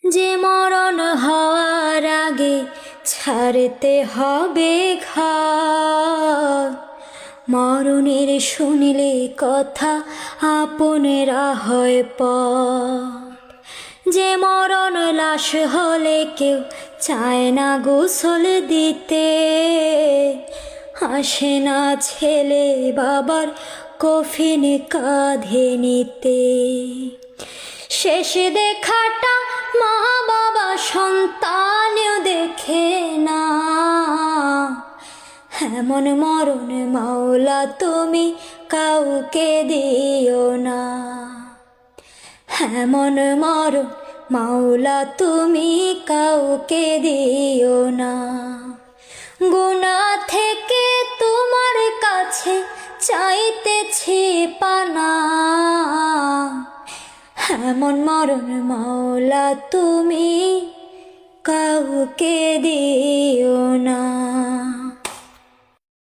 যে মরণ হওয়ার আগে ছাড়তে হবে ঘর, মরণের শুনিলে কথা আপনেরা হয় পর। যে মরণ লাশ হলে কেউ চায় না গোসল দিতে, আসে না ছেলে বাবার কফিন কাঁধে নিতে। শেষ দেখাটা মা বাবা সন্তানেও দেখে না, এমন মরণ মাওলা তুমি কাউকে দিও না। এমন মরণ মাওলা তুমি কাউকে দিও না। গুনাহ থেকে তোমার কাছে চাইতেছি পানা, এমন মরণ মাওলা তুমি কাউকে দিও না।